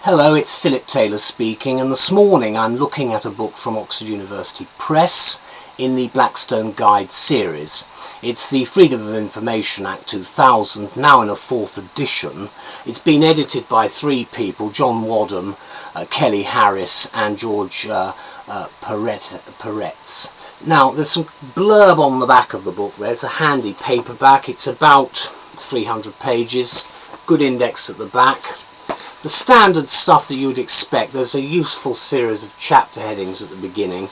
Hello, it's Philip Taylor speaking, and this morning I'm looking at a book from Oxford University Press in the Blackstone Guide series. It's the Freedom of Information Act 2000, now in a fourth edition. It's been edited by three people, John Wadham, Kelly Harris and George Peretz. Now, there's some blurb on the back of the book there. It's a handy paperback. It's about 300 pages, good index at the back. The standard stuff that you would expect. There's a useful series of chapter headings at the beginning,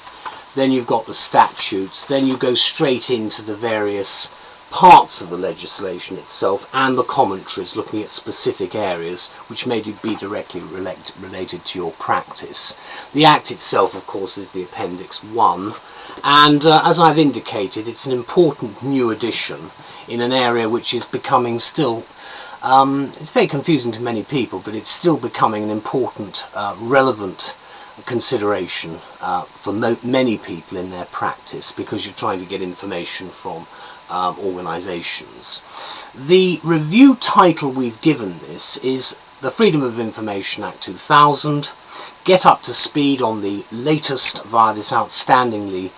then you've got the statutes, then you go straight into the various parts of the legislation itself and the commentaries looking at specific areas which may be directly related to your practice. The Act itself, of course, is the Appendix 1, and as I've indicated, it's an important new addition in an area which is becoming still it's very confusing to many people, but it's still becoming an important, relevant consideration for many people in their practice, because you're trying to get information from organisations. The review title we've given this is the Freedom of Information Act 2000. Get up to speed on the latest via this outstandingly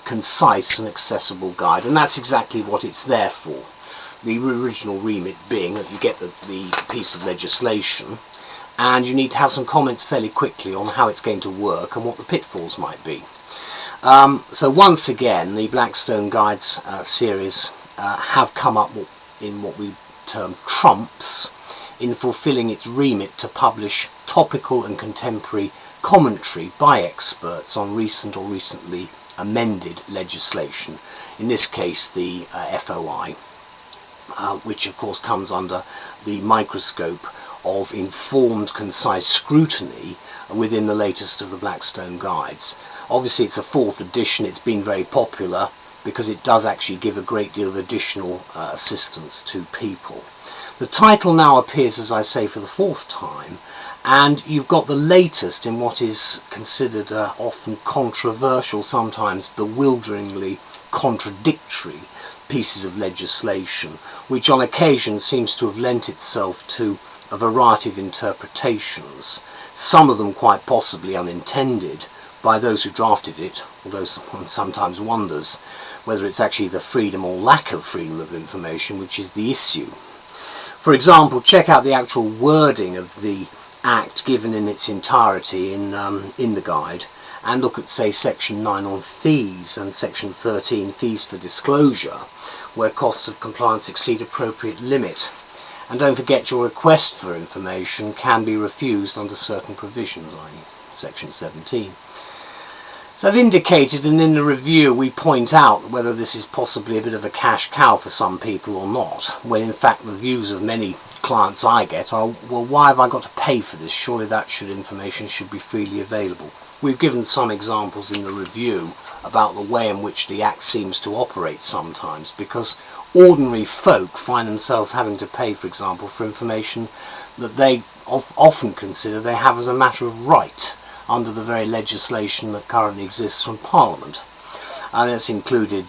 concise and accessible guide, and that's exactly what it's there for. The original remit being that you get the piece of legislation and you need to have some comments fairly quickly on how it's going to work and what the pitfalls might be. So once again, the Blackstone Guides series have come up in what we term trumps in fulfilling its remit to publish topical and contemporary commentary by experts on recent or recently amended legislation, in this case the FOI. Which of course comes under the microscope of informed, concise scrutiny within the latest of the Blackstone Guides. Obviously it's a fourth edition. It's been very popular because it does actually give a great deal of additional assistance to people. The title now appears, as I say, for the fourth time, and you've got the latest in what is considered often controversial, sometimes bewilderingly contradictory pieces of legislation, which on occasion seems to have lent itself to a variety of interpretations, some of them quite possibly unintended by those who drafted it, although one sometimes wonders whether it's actually the freedom or lack of freedom of information which is the issue. For example, check out the actual wording of the Act given in its entirety in the guide, and look at, say, Section 9 on fees and Section 13, fees for disclosure, where costs of compliance exceed appropriate limit. And don't forget your request for information can be refused under certain provisions, i.e. Section 17. So I've indicated, and in the review we point out whether this is possibly a bit of a cash cow for some people or not, when in fact the views of many clients I get are, well, why have I got to pay for this? Surely that information should be freely available. We've given some examples in the review about the way in which the Act seems to operate sometimes, because ordinary folk find themselves having to pay, for example, for information that they often consider they have as a matter of right under the very legislation that currently exists from Parliament. And it's included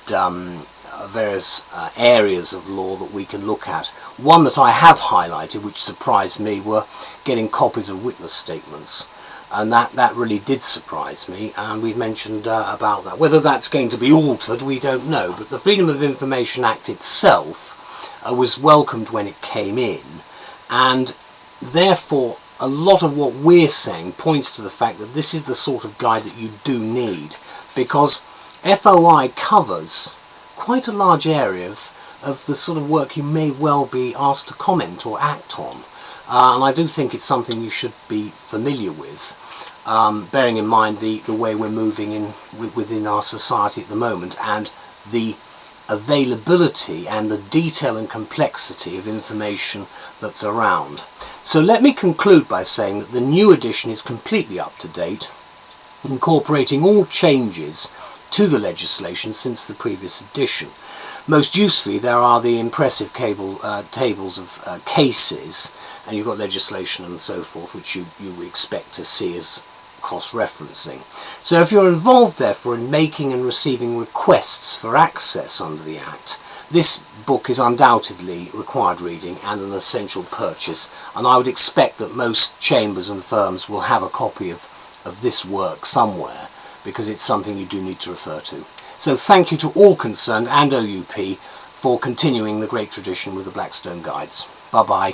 various areas of law that we can look at. One that I have highlighted, which surprised me, were getting copies of witness statements. And that really did surprise me, and we've mentioned about that. Whether that's going to be altered, we don't know, but the Freedom of Information Act itself was welcomed when it came in, and therefore a lot of what we're saying points to the fact that this is the sort of guide that you do need, because FOI covers quite a large area of the sort of work you may well be asked to comment or act on. And I do think it's something you should be familiar with, bearing in mind the way we're moving within our society at the moment, and the availability and the detail and complexity of information that's around. So let me conclude by saying that the new edition is completely up to date, incorporating all changes to the legislation since the previous edition. Most usefully, there are the impressive tables of cases, and you've got legislation and so forth, which you expect to see as cross-referencing. So if you're involved, therefore, in making and receiving requests for access under the Act, This book is undoubtedly required reading and an essential purchase, and I would expect that most chambers and firms will have a copy of this work somewhere, because it's something you do need to refer to. So thank you to all concerned and OUP for continuing the great tradition with the Blackstone guides. Bye bye.